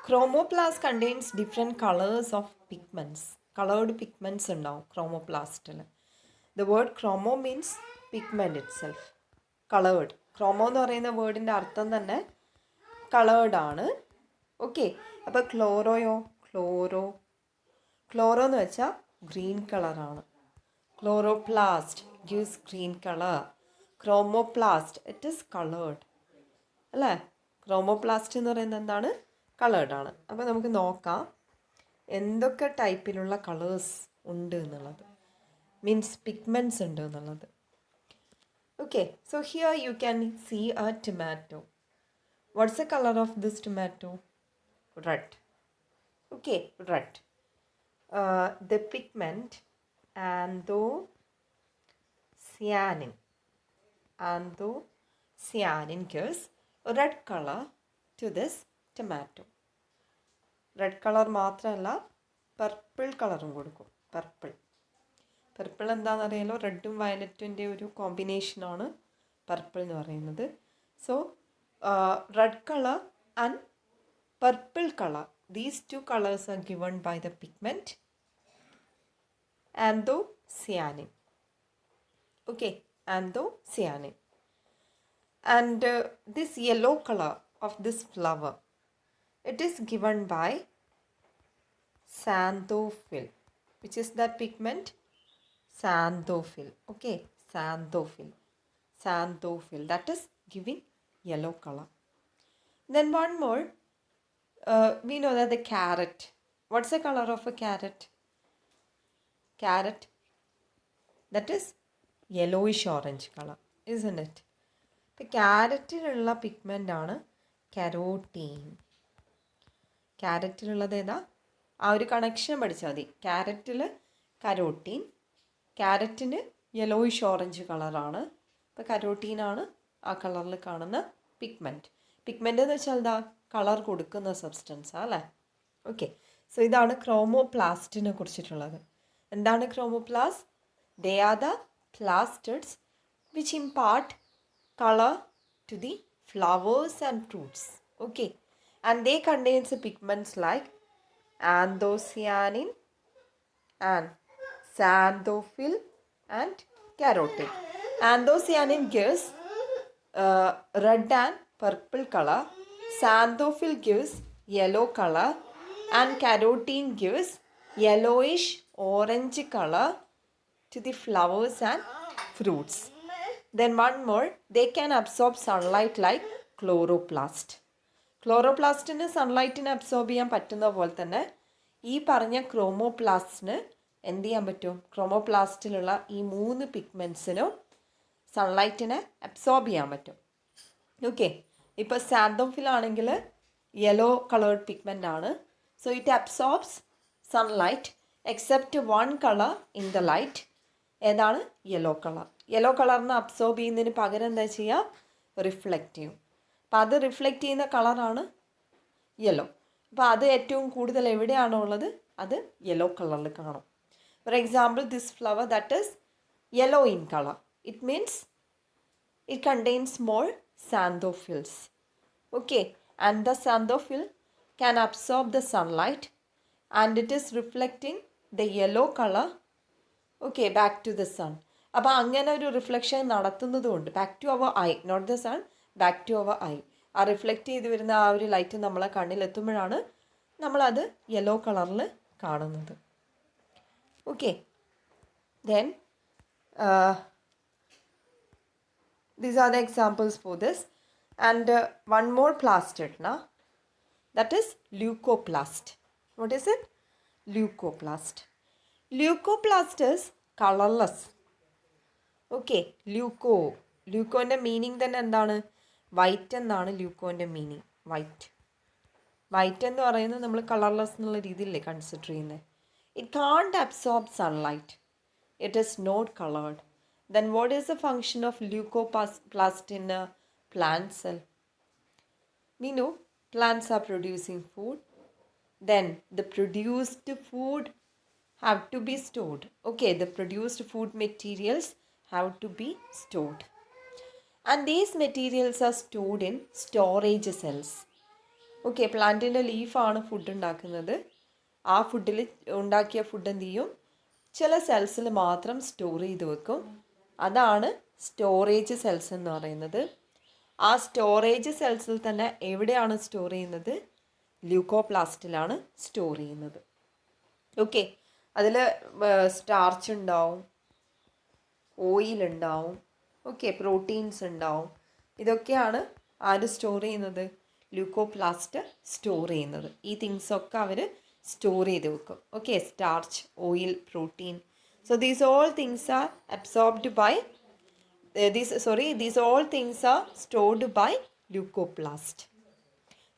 Chromoplast contains different colors of pigments. Colored pigments ഉണ്ടാവും chromoplastൽ. The word chromo means pigment itself. Colored. Chromo എന്ന് പറയുന്ന വേർഡിൻ്റെ അർത്ഥം തന്നെ coloured ആണ്. ഓക്കെ, അപ്പോൾ ക്ലോറോയോ? ക്ലോറോ എന്ന് വെച്ചാൽ ഗ്രീൻ കളറാണ്. Chloroplast gives green color. Chromoplast, it is colored. അല്ലേ, ക്രോമോപ്ലാസ്റ്റ് എന്ന് പറയുന്നത് എന്താണ്? കളേർഡ് ആണ്. അപ്പോൾ നമുക്ക് നോക്കാം എന്തൊക്കെ ടൈപ്പിലുള്ള കളേഴ്സ് ഉണ്ട് എന്നുള്ളത്, മീൻസ് പിഗ്മെൻറ്റ്സ് ഉണ്ട് എന്നുള്ളത്. Okay, so here you can see a tomato. What's the colour of this tomato? Red. Okay, red. The pigment anthocyanin. Anthocyanin gives red color to this tomato. Red colour മാത്രമല്ല purple കളറും കൊടുക്കും. Purple എന്താണെന്നറിയാലോ, റെഡും വയലറ്റിൻ്റെ ഒരു കോമ്പിനേഷനാണ് purple എന്ന് പറയുന്നത്. So red colour and purple colour, these two colours are given by the pigment anthocyanin. Okay, anthocyanin. And this yellow color of this flower, it is given by xanthophyll. Which is that pigment? Xanthophyll. Okay, xanthophyll. That is giving yellow color. Then one more, we know that the carrot. What's the color of a carrot? Carrot, that is yellowish orange color, isn't it? ഇപ്പോൾ ക്യാരറ്റിലുള്ള pigment ആണ് carotene. ക്യാരറ്റിലുള്ളത് ഏതാ? ആ ഒരു connection പഠിച്ചാൽ മതി. ക്യാരറ്റിൽ carotene, ക്യാരറ്റിന് yellowish orange കളറാണ്, ഇപ്പോൾ കരോട്ടീനാണ് ആ കളറിൽ കാണുന്ന പിഗ്മെൻറ്റ്. പിഗ്മെൻ്റ് എന്ന് വെച്ചാൽ എന്താ, കളർ കൊടുക്കുന്ന സബ്സ്റ്റൻസാണ് അല്ലേ. ഓക്കെ, സോ ഇതാണ് ക്രോമോപ്ലാസ്റ്റിനെ കുറിച്ചിട്ടുള്ളത്. എന്താണ് chromoplast? They are the plastids which impart colour to the flowers and fruits. Okay, and they contains pigments like anthocyanin and xanthophyll and carotene. Anthocyanin gives red and purple color, xanthophyll gives yellow color, and carotene gives yellowish orange color to the flowers and fruits. Then one more, they can absorb sunlight like chloroplast. ക്ലോറോപ്ലാസ്റ്റിന് സൺലൈറ്റിനെ absorb ചെയ്യാൻ പറ്റുന്ന പോലെ തന്നെ ഈ പറഞ്ഞ ക്രോമോപ്ലാസ്റ്റിന് എന്ത് ചെയ്യാൻ പറ്റും? ക്രോമോപ്ലാസ്റ്റിലുള്ള ഈ 3 പിഗ്മെൻറ്റ്സിനും സൺലൈറ്റിനെ അബ്സോർബ് ചെയ്യാൻ പറ്റും. ഓക്കെ, ഇപ്പോൾ സാന്തോഫിൽ ആണെങ്കിൽ യെല്ലോ കളേർഡ് പിഗ്മെൻ്റ് ആണ്. So it absorbs sunlight except 1 colour in the light. ഏതാണ്? Yellow colour. യെല്ലോ കളറിനെ അബ്സോർബ് ചെയ്യുന്നതിന് പകരം എന്താ ചെയ്യുക? റിഫ്ലക്റ്റ് ചെയ്യും. അപ്പോൾ അത് റിഫ്ലക്റ്റ് ചെയ്യുന്ന കളറാണ് യെല്ലോ. അപ്പോൾ അത് ഏറ്റവും കൂടുതൽ എവിടെയാണോ ഉള്ളത് അത് യെല്ലോ കളറിൽ കാണും. For example, this flower that is yellow in colour, it means it contains more xanthophylls. Okay, and the xanthophyle can absorb the sunlight and it is reflecting the yellow color, okay, back to the sun. അപ്പോൾ അങ്ങനെ ഒരു reflection നടത്തുന്നതുകൊണ്ട് back to our eye, not the sun, back to our eye, ആ reflect ചെയ്ത് വരുന്ന ആ ഒരു light നമ്മളെ കണ്ണിലെത്തുമ്പോഴാണ് നമ്മളത് യെല്ലോ കളറിൽ കാണുന്നത്. Okay, then these are the examples for this. And one more plastid now, that is leucoplast. What is it? Leucoplast. Leucoplast is colorless. Okay, ല്യൂക്കോൻ്റെ മീനിങ് തന്നെ എന്താണ്? വൈറ്റ് എന്നാണ് ല്യൂക്കോൻ്റെ മീനിങ്. വൈറ്റ് എന്ന് പറയുന്നത് നമ്മൾ കളർലെസ് എന്നുള്ള രീതിയിലല്ലേ കൺസിഡർ ചെയ്യുന്നത്. It can't absorb sunlight, it is not coloured. Then what is the function of leucoplast in a plant cell? We know plants are producing food. Then the produced food have to be stored. Okay, the produced food materials have to be stored. And these materials are stored in storage cells. Okay, പ്ലാന്റിൻ്റെ ലീഫാണ് food ഉണ്ടാക്കുന്നത്. ആ ഫുഡിൽ ഉണ്ടാക്കിയ food എന്ത് ചെയ്യും? ചില സെൽസിൽ മാത്രം store ചെയ്ത് വെക്കും. അതാണ് സ്റ്റോറേജ് സെൽസ് എന്ന് പറയുന്നത്. ആ സ്റ്റോറേജ് സെൽസിൽ തന്നെ എവിടെയാണ് സ്റ്റോർ ചെയ്യുന്നത്? ല്യൂക്കോപ്ലാസ്റ്റിലാണ് സ്റ്റോർ ചെയ്യുന്നത്. ഓക്കെ, അതിൽ സ്റ്റാർച്ച് ഉണ്ടാവും, ഓയിൽ ഉണ്ടാവും, ഓക്കെ, പ്രോട്ടീൻസ് ഉണ്ടാവും. ഇതൊക്കെയാണ് ആര് സ്റ്റോർ ചെയ്യുന്നത്? ല്യൂക്കോപ്ലാസ്റ്റ് സ്റ്റോർ ചെയ്യുന്നത്. ഈ തിങ്സൊക്കെ അവർ സ്റ്റോർ ചെയ്ത് വെക്കും. Okay, starch, oil, protein. So these all things are absorbed by these all things are stored by leucoplast.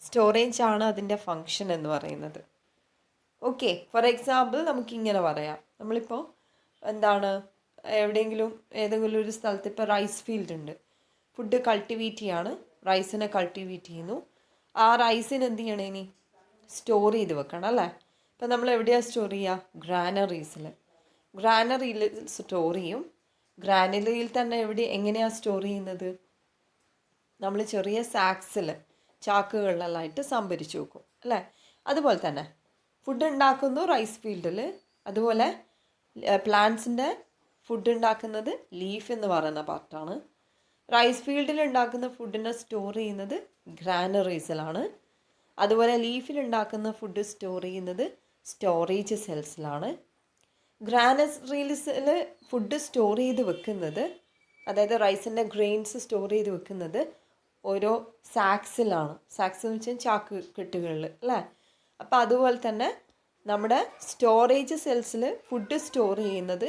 Storage ആണ് അതിൻ്റെ ഫങ്ഷൻ എന്ന് പറയുന്നത്. ഓക്കെ, ഫോർ എക്സാമ്പിൾ നമുക്കിങ്ങനെ പറയാം. നമ്മളിപ്പോൾ എന്താണ് ഏതെങ്കിലും ഒരു സ്ഥലത്ത് ഇപ്പോൾ റൈസ് ഫീൽഡ് ഉണ്ട്, ഫുഡ് കൾട്ടിവേറ്റ് ചെയ്യാണ്, റൈസിനെ കൾട്ടിവേറ്റ് ചെയ്യുന്നു. ആ റൈസിന് എന്ത് ചെയ്യണം? ഇനി സ്റ്റോർ ചെയ്ത് വെക്കണം അല്ലേ. ഇപ്പം നമ്മൾ എവിടെയാണ് സ്റ്റോർ ചെയ്യുക? ഗ്രാനറീസിൽ സ്റ്റോർ ചെയ്യും. ഗ്രാനറിയിൽ തന്നെ എങ്ങനെയാണ് സ്റ്റോർ ചെയ്യുന്നത്? നമ്മൾ ചെറിയ സാക്സിൽ, ചാക്കുകളിലെല്ലാമായിട്ട് സംഭരിച്ച് വെക്കും അല്ലേ. അതുപോലെ തന്നെ ഫുഡ് ഉണ്ടാക്കുന്നു റൈസ് ഫീൽഡിൽ. അതുപോലെ പ്ലാന്റ്സിൻ്റെ ഫുഡ് ഉണ്ടാക്കുന്നത് ലീഫ് എന്ന് പറയുന്ന പാർട്ടാണ്. റൈസ് ഫീൽഡിൽ ഉണ്ടാക്കുന്ന ഫുഡിനെ സ്റ്റോർ ചെയ്യുന്നത് ഗ്രാനറീസിലാണ്. അതുപോലെ ലീഫിൽ ഉണ്ടാക്കുന്ന ഫുഡ് സ്റ്റോർ ചെയ്യുന്നത് സ്റ്റോറേജ് സെൽസിലാണ്. ഗ്രാനറീസിൽ ഫുഡ് സ്റ്റോർ ചെയ്ത് വെക്കുന്നത്, അതായത് റൈസിൻ്റെ ഗ്രെയിൻസ് സ്റ്റോർ ചെയ്ത് വെക്കുന്നത് ഓരോ സാക്സിലാണ്. സാക്സ് എന്ന് വെച്ചാൽ ചാക്ക് കെട്ടുകളിൽ അല്ലേ. അപ്പോൾ അതുപോലെ തന്നെ നമ്മുടെ സ്റ്റോറേജ് സെൽസിൽ ഫുഡ് സ്റ്റോർ ചെയ്യുന്നത്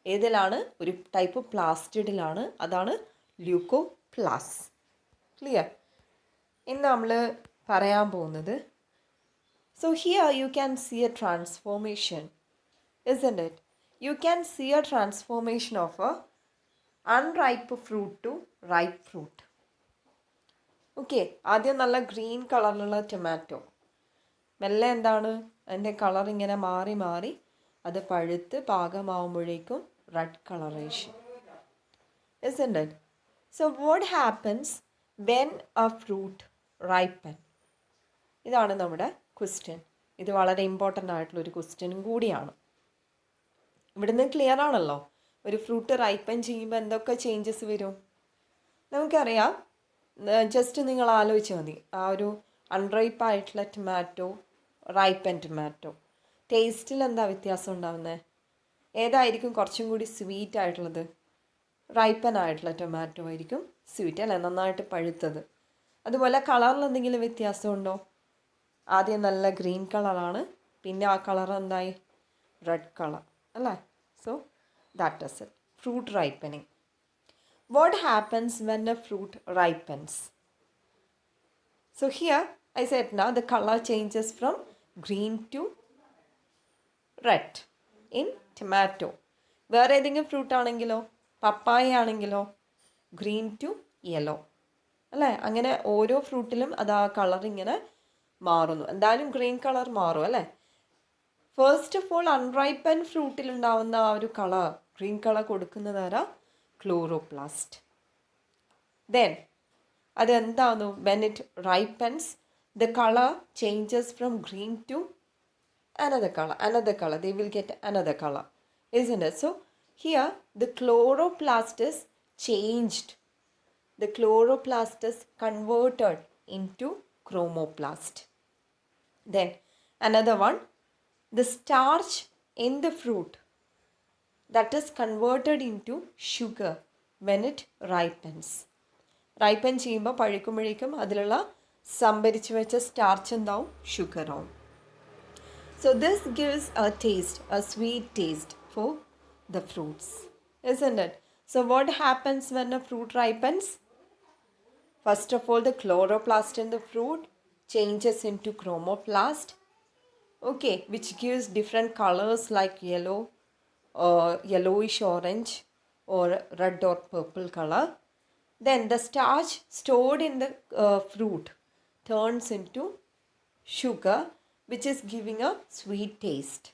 ഏതിലാണ്? ഒരു ടൈപ്പ് പ്ലാസ്റ്റിഡിലാണ്. അതാണ് ല്യൂക്കോപ്ലാസ്. ക്ലിയർ? ഇന്ന് നമ്മൾ പറയാൻ പോകുന്നത്, so here you can see a transformation, isn't it? You can see a transformation of a unripe fruit to ripe fruit. Okay, ആദ്യം നല്ല ഗ്രീൻ കളറിലുള്ള ടൊമാറ്റോ, മെല്ലെ എന്താണ് അതിൻ്റെ കളർ ഇങ്ങനെ മാറി മാറി അത് പഴുത്ത് പാകമാവുമ്പോഴേക്കും red colouration. Isn't it? So what happens when a fruit ripen? ഇതാണ് നമ്മുടെ ക്വസ്റ്റ്യൻ. ഇത് വളരെ ഇമ്പോർട്ടൻ്റ് ആയിട്ടുള്ളൊരു ക്വസ്റ്റ്യനും കൂടിയാണ്. ഇവിടുന്ന് ക്ലിയർ ആണല്ലോ, ഒരു ഫ്രൂട്ട് റൈപ്പൻ ചെയ്യുമ്പോൾ എന്തൊക്കെ ചേഞ്ചസ് വരും നമുക്കറിയാം. ജസ്റ്റ് നിങ്ങൾ ആലോചിച്ച് മതി, ആ ഒരു അൺറൈപ്പ് ആയിട്ടുള്ള ടൊമാറ്റോ, റൈപ്പൻ ടൊമാറ്റോ, ടേസ്റ്റിൽ എന്താ വ്യത്യാസം ഉണ്ടാകുന്നത്? ഏതായിരിക്കും കുറച്ചും കൂടി സ്വീറ്റ് ആയിട്ടുള്ളത്? റൈപ്പൻ ആയിട്ടുള്ള ടൊമാറ്റോ ആയിരിക്കും സ്വീറ്റ് അല്ലേ, നന്നായിട്ട് പഴുത്തത്. അതുപോലെ കളറിൽ എന്തെങ്കിലും വ്യത്യാസമുണ്ടോ? ആദ്യം നല്ല ഗ്രീൻ കളറാണ്, പിന്നെ ആ കളർ എന്തായി? റെഡ് കളർ അല്ലേ. So that is it, fruit ripening. What happens when a fruit ripens? So here I said now the color changes from green to red in tomato. വേറെ ഏതെങ്കിലും ഫ്രൂട്ട് ആണെങ്കിലോ, പപ്പായ ആണെങ്കിലോ green to yellow അല്ലേ. അങ്ങനെ ഓരോ ഫ്രൂട്ടിലും അത് ആ കളർ ഇങ്ങനെ മാറുന്നു. എന്തായാലും ഗ്രീൻ കളർ മാറും അല്ലേ. ഫസ്റ്റ് ഓഫ് ഓൾ അൺറൈപ്പൻ ഫ്രൂട്ടിലുണ്ടാവുന്ന ആ ഒരു കളർ, ഗ്രീൻ കളർ കൊടുക്കുന്നതാരാ? ക്ലോറോപ്ലാസ്റ്റ്. Then അതെന്താന്നു? when it ripens the color changes from green to another color, they will get another color, isn't it? So here the chloroplast is changed, the chloroplast is converted into chromoplast. Then another one, the starch in the fruit that is converted into sugar when it ripens. Ripen ചെയ്യുമ്പോൾ പഴുക്കുമ്പോഴേക്കും അതിലുള്ള സംഭരിച്ച് വെച്ച starch എന്താവും? Sugar ആവും. So this gives A taste, A sweet taste for the fruits, isn't it? So what happens when a fruit ripens? First of all, the chloroplast in the fruit changes into chromoplast, okay, which gives different colors like yellow or yellowish orange or red or purple color. Then the starch stored in the fruit turns into sugar, which is giving a sweet taste.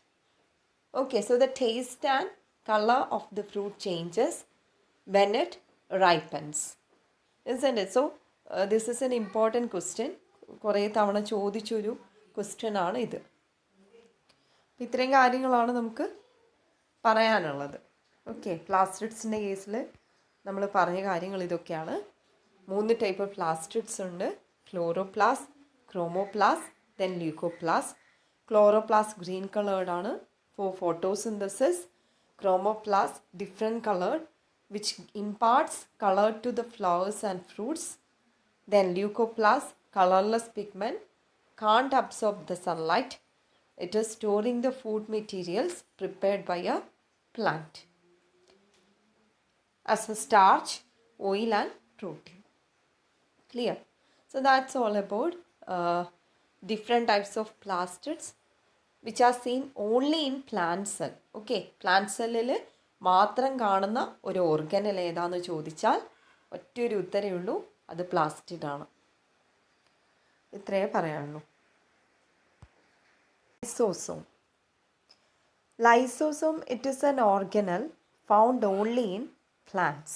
Okay, so the taste and color of the fruit changes when it ripens, isn't it? So this is an important question. കുറേ തവണ ചോദിച്ചൊരു question ആണ് ഇത്. ഇത്രയും കാര്യങ്ങളാണ് നമുക്ക് പറയാനുള്ളത്. Okay, പ്ലാസ്റ്റിഡ്സിൻ്റെ കേസിൽ നമ്മൾ പറഞ്ഞ കാര്യങ്ങൾ ഇതൊക്കെയാണ്. 3 ടൈപ്പ് ഓഫ് പ്ലാസ്റ്റിഡ്സ് ഉണ്ട്: chloroplast, chromoplast, then leucoplast. Chloroplast green coloured ആണ് for photosynthesis. Chromoplast different coloured which imparts colour to the flowers and fruits. Then leucoplast colourless pigment, can't absorb the sunlight. It is storing the food materials prepared by a plant as a starch, oil and protein. Clear? So that's all about different types of plastids which are seen only in plant cell. Okay, plant cellil മാത്രം കാണുന്ന ഒരു organelle ഏതാന്ന് ചോദിച്ചാൽ ഒറ്റൊരു ഉത്തരവേ ഉള്ളൂ, അത് plastid ആണ്. ഇത്രയേ പറയാനുള്ളൂ. Lysosome. Lysosome, it is an organelle found only in plants.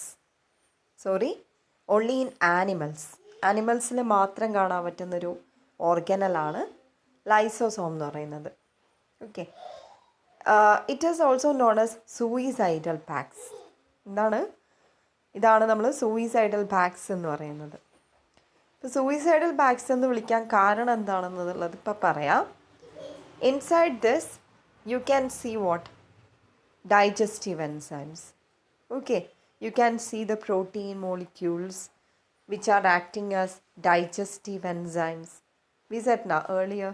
only in animals. ആനിമൽസിൽ മാത്രം കാണാൻ പറ്റുന്നൊരു ഓർഗനലാണ് ലൈസോസോം എന്ന് പറയുന്നത്. Okay, it is also known as suicidal bags. ഇതാണ് നമ്മൾ സൂയിസൈഡൽ ബാഗ്സ് എന്ന് പറയുന്നത്. ഇപ്പോൾ സൂയിസൈഡൽ ബാഗ്സ് എന്ന് വിളിക്കാൻ കാരണം എന്താണെന്നുള്ളത് ഇപ്പോൾ പറയാം. Inside this you can see what? Digestive enzymes. Okay, you can see the protein molecules which are acting as digestive enzymes. We said now earlier,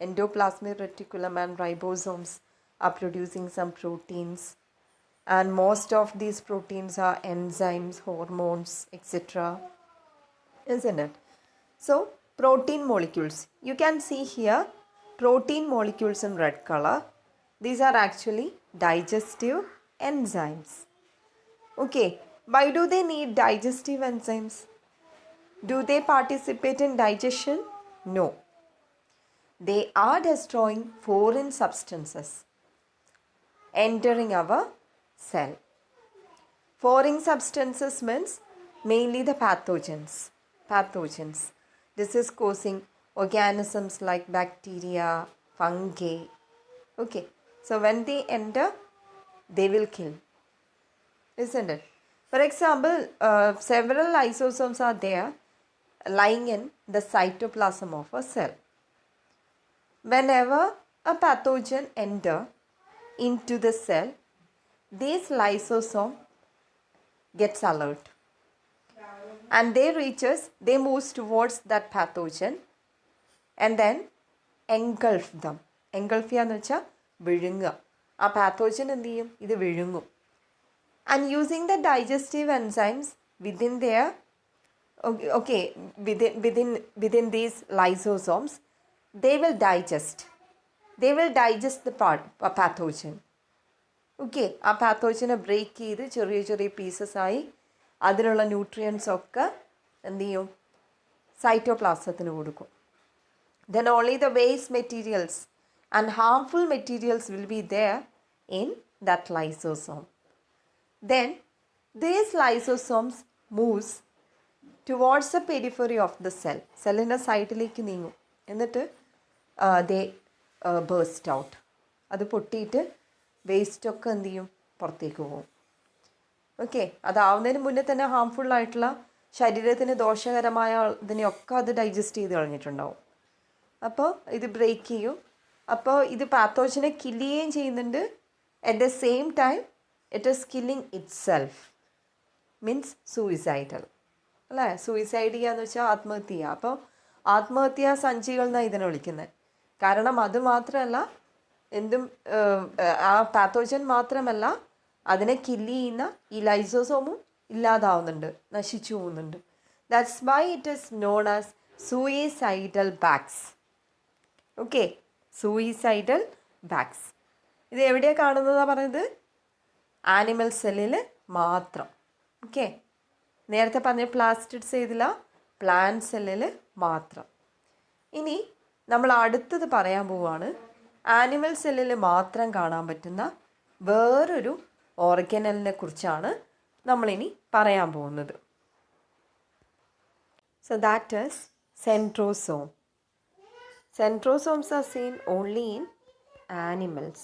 endoplasmic reticulum and ribosomes are producing some proteins, and most of these proteins are enzymes, hormones, etc. Isn't it? So protein molecules, you can see here protein molecules in red color. These are actually digestive enzymes. Okay, Why do they need digestive enzymes? Do they participate in digestion? No. They are destroying foreign substances entering our cell. Foreign substances means mainly the pathogens. This is causing organisms like bacteria, fungi. Okay, so when they enter, they will kill, isn't it? For example, several lysosomes are there lying in the cytoplasm of a cell. Whenever a pathogen enter into the cell, this lysosome gets alert and they moves towards that pathogen and then engulf them. Engulf എന്ന് വെച്ചാൽ വിഴുങ്ങുക. ആ pathogen എന്ത് ചെയ്യും? ഇത് വിഴുങ്ങും. And using the digestive enzymes within their within these lysosomes, they will digest the pathogen. Okay, ആ പാത്തോജനെ break ചെയ്ത് ചെറിയ ചെറിയ പീസസ് ആയി അതിലുള്ള ന്യൂട്രിയൻസ് ഒക്കെ എന്ത് ചെയ്യും? സൈറ്റോപ്ലാസത്തിന് കൊടുക്കും. Then only the waste materials and harmful materials will be there in that lysosome. Then these lysosomes moves towards the periphery of the cell. സെല്ലിൻ്റെ സൈഡിലേക്ക് നീങ്ങും. എന്നിട്ട് they burst out. അത് പൊട്ടിയിട്ട് വേസ്റ്റൊക്കെ എന്ത് ചെയ്യും? പുറത്തേക്ക് പോകും. ഓക്കെ, അതാവുന്നതിന് മുന്നേ തന്നെ ഹാംഫുള്ളായിട്ടുള്ള ശരീരത്തിന് ദോഷകരമായ ഇതിനെയൊക്കെ അത് ഡൈജസ്റ്റ് ചെയ്ത് കളഞ്ഞിട്ടുണ്ടാവും. അപ്പോൾ ഇത് ബ്രേക്ക് ചെയ്യും. അപ്പോൾ ഇത് പാത്തോജനെ കില്ല് ചെയ്യുകയും ചെയ്യുന്നുണ്ട്. At the same time it is killing it self. Means suicidal അല്ലേ? സൂയിസൈഡ് ചെയ്യുക എന്ന് വെച്ചാൽ ആത്മഹത്യ ചെയ്യുക. അപ്പോൾ ആത്മഹത്യാ സഞ്ചികൾ എന്നാണ് ഇതിനെ വിളിക്കുന്നത്. കാരണം അത് മാത്രമല്ല, എന്തും ആ പാത്തോജൻ മാത്രമല്ല, അതിനെ കില്ല് ചെയ്യുന്ന ഈ ലൈസോസോമും ഇല്ലാതാവുന്നുണ്ട്, നശിച്ചു പോകുന്നുണ്ട്. That's why it is known as suicidal bags. Okay, suicidal bags. ഇത് എവിടെയാണ് കാണുന്നതാണ് പറയുന്നത്? ആനിമൽ സെല്ലിൽ മാത്രം. ഓക്കെ, നേരത്തെ പറഞ്ഞ പ്ലാസ്റ്റിഡ്സ് ചെയ്തില്ല, പ്ലാന്റ് സെല്ലിൽ മാത്രം. ഇനി നമ്മൾ അടുത്തത് പറയാൻ പോവുകയാണ് ആനിമൽ സെല്ലിൽ മാത്രം കാണാൻ പറ്റുന്ന വേറൊരു ഓർഗനലിനെ കുറിച്ചാണ് നമ്മളിനി പറയാൻ പോകുന്നത്. So that is centrosome. Centrosomes are seen only in animals,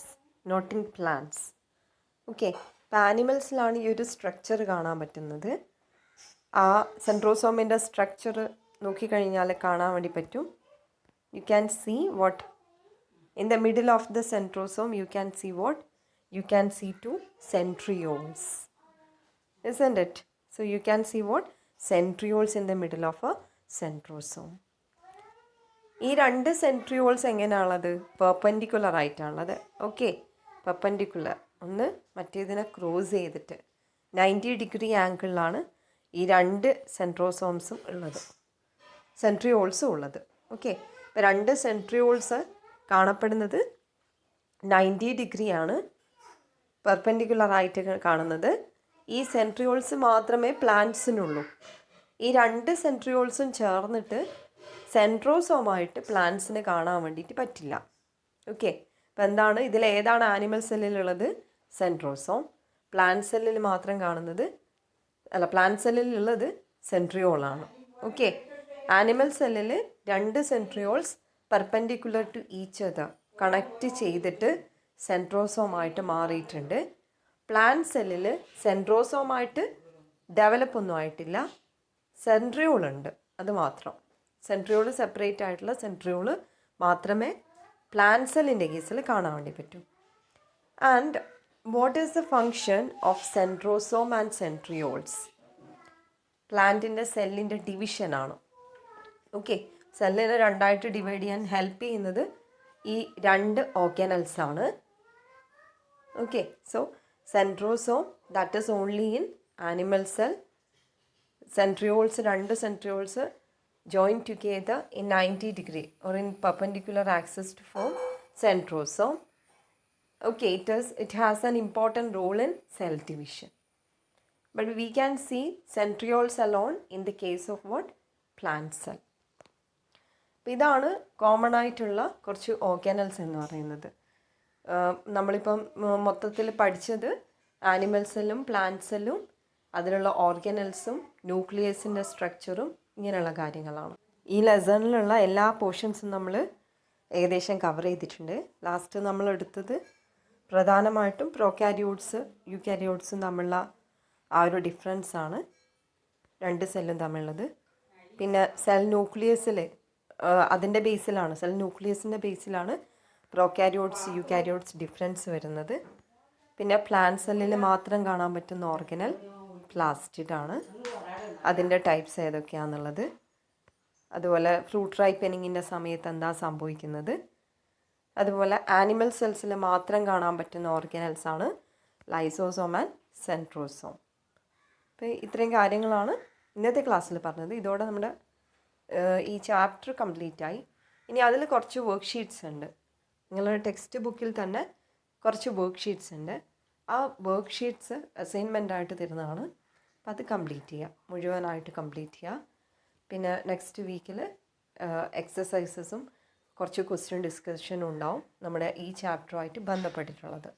not in plants. Okay, ഇപ്പോൾ ആനിമൽസിലാണ് ഈ ഒരു സ്ട്രക്ചർ കാണാൻ പറ്റുന്നത്. ആ സെൻട്രോസോമിൻ്റെ സ്ട്രക്ചർ നോക്കിക്കഴിഞ്ഞാൽ കാണാൻ വേണ്ടി പറ്റും. You can see what in the middle of the centrosome. You can see what? You can see two centrioles, isn't it? So you can see what? Centrioles in the middle of a centrosome. ഈ രണ്ട് സെൻട്രിയോൾസ് എങ്ങനെയാണുള്ളത്? Perpendicular ആയിട്ടാണുള്ളത്. Okay, perpendicular ഒന്ന് മറ്റേതിനെ cross ചെയ്തിട്ട് 90 degree ആംഗിളിലാണ് ഈ രണ്ട് സെൻട്രോസോംസും ഉള്ളത്, സെൻട്രിയോൾസും ഉള്ളത്. Okay, ഇപ്പോൾ രണ്ട് സെൻട്രിയോൾസ് കാണപ്പെടുന്നത് 90 ഡിഗ്രിയാണ്, പെർപെൻഡിക്കുലറായിട്ട് കാണുന്നത്. ഈ സെൻട്രിയോൾസ് മാത്രമേ പ്ലാന്റ്സിനുള്ളൂ. ഈ രണ്ട് സെൻട്രിയോൾസും ചേർന്നിട്ട് സെൻട്രോസോമായിട്ട് പ്ലാന്റ്സിന് കാണാൻ വേണ്ടിയിട്ട് പറ്റില്ല. ഓക്കെ, അപ്പോൾ എന്താണ് ഇതിലേതാണ് ആനിമൽ സെല്ലിലുള്ളത്? സെൻട്രോസോം. പ്ലാന്റ് സെല്ലിൽ മാത്രം കാണുന്നത് പ്ലാന്റ് സെല്ലിലുള്ളത് സെൻട്രിയോളാണ്. ഓക്കെ, ആനിമൽ സെല്ലിൽ രണ്ട് centrioles perpendicular to each other connect ചെയ്തിട്ട് സെൻട്രോസോമായിട്ട് മാറിയിട്ടുണ്ട്. പ്ലാന്റ് സെല്ലിൽ സെൻട്രോസോമായിട്ട് ഡെവലപ്പ് ഒന്നും ആയിട്ടില്ല, സെൻട്രിയോൾ ഉണ്ട്, അത് മാത്രം. സെൻട്രിയോൾ സെപ്പറേറ്റ് ആയിട്ടുള്ള സെൻട്രിയോൾ മാത്രമേ പ്ലാന്റ് സെല്ലിൻ്റെ കേസിൽ കാണാൻ വേണ്ടി പറ്റൂ. And what is the function of centrosome and സെൻട്രിയോൾസ്? പ്ലാന്റിൻ്റെ സെല്ലിൻ്റെ ഡിവിഷനാണ്. ഓക്കെ, സെല്ലിനെ രണ്ടായിട്ട് ഡിവൈഡ് ചെയ്യാൻ ഹെൽപ്പ് ചെയ്യുന്നത് ഈ രണ്ട് ഓർഗനൽസാണ്. Okay, so centrosome that is only in animal cell. Centrioles രണ്ട് centrioles join together in 90 degree or in perpendicular axis to form centrosome. Okay, it has an important role in cell division. But we can see centrioles alone in the case of what? Plant cell. അപ്പോൾ ഇതാണ് common ആയിട്ടുള്ള കുറച്ച് ഓർഗാനൽസ് എന്ന് പറയുന്നത്. നമ്മളിപ്പം മൊത്തത്തിൽ പഠിച്ചത് animal സെല്ലും പ്ലാന്റ് സെല്ലും അതിലുള്ള ഓർഗാനൽസും ന്യൂക്ലിയസിൻ്റെ സ്ട്രക്ചറും ഇങ്ങനെയുള്ള കാര്യങ്ങളാണ്. ഈ ലെസണിലുള്ള എല്ലാ പോർഷൻസും നമ്മൾ ഏകദേശം കവർ ചെയ്തിട്ടുണ്ട്. ലാസ്റ്റ് നമ്മൾ എടുത്തത് പ്രധാനമായിട്ടും പ്രോകാരിയോട്സ് യൂകാരിയോട്സും തമ്മിലുള്ള ആ ഒരു ഡിഫറൻസ് ആണ് രണ്ട് സെല്ലും തമ്മിലുള്ളത്. പിന്നെ സെൽ ന്യൂക്ലിയസിൽ അതിൻ്റെ ബേസിലാണ്, സെൽ ന്യൂക്ലിയസിൻ്റെ ബേസിലാണ് പ്രോകാരിയോട്സ് യൂകാരിയോട്സ് ഡിഫറൻസ് വരുന്നത്. പിന്നെ പ്ലാന്റ് സെല്ലിൽ മാത്രം കാണാൻ പറ്റുന്ന ഓർഗനൽ പ്ലാസ്റ്റിഡ് ആണ്. അതിൻ്റെ ടൈപ്സ് ഏതൊക്കെയാണെന്നുള്ളത്, അതുപോലെ ഫ്രൂട്ട് റൈപ്പനിങ്ങിൻ്റെ സമയത്ത് എന്താ സംഭവിക്കുന്നത്, അതുപോലെ ആനിമൽ സെൽസിൽ മാത്രം കാണാൻ പറ്റുന്ന ഓർഗനൽസ് ആണ് ലൈസോസോം ആൻഡ് സെൻട്രോസോം. അപ്പോൾ ഇത്രയും കാര്യങ്ങളാണ് ഇന്നത്തെ ക്ലാസ്സിൽ പറഞ്ഞത്. ഇതോടെ നമ്മുടെ ഈ ചാപ്റ്റർ കംപ്ലീറ്റ് ആയി. ഇനി അതിൽ കുറച്ച് വർക്ക് ഷീറ്റ്സ് ഉണ്ട്. നിങ്ങളുടെ ടെക്സ്റ്റ് ബുക്കിൽ തന്നെ കുറച്ച് വർക്ക് ഷീറ്റ്സ് ഉണ്ട്. ആ വർക്ക് ഷീറ്റ്സ് അസൈൻമെൻ്റ് ആയിട്ട് തരുന്നതാണ്. അപ്പോൾ അത് കംപ്ലീറ്റ് ചെയ്യുക, മുഴുവനായിട്ട് കംപ്ലീറ്റ് ചെയ്യുക. പിന്നെ നെക്സ്റ്റ് വീക്കിൽ എക്സസൈസസും കുറച്ച് ക്വസ്റ്റ്യൻ ഡിസ്കഷനും ഉണ്ടാവും നമ്മുടെ ഈ ചാപ്റ്ററുമായിട്ട് ബന്ധപ്പെട്ടിട്ടുള്ളത്.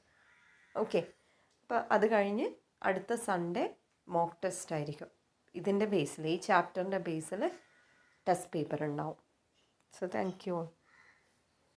ഓക്കെ, അപ്പോൾ അത് കഴിഞ്ഞ് അടുത്ത സൺഡേ മോക്ക് ടെസ്റ്റ് ആയിരിക്കും. ഇതിൻ്റെ ബേസിൽ, ഈ ചാപ്റ്ററിൻ്റെ ബേസിൽ ടെസ്റ്റ് പേപ്പർ ഉണ്ടാവും. So thank you all.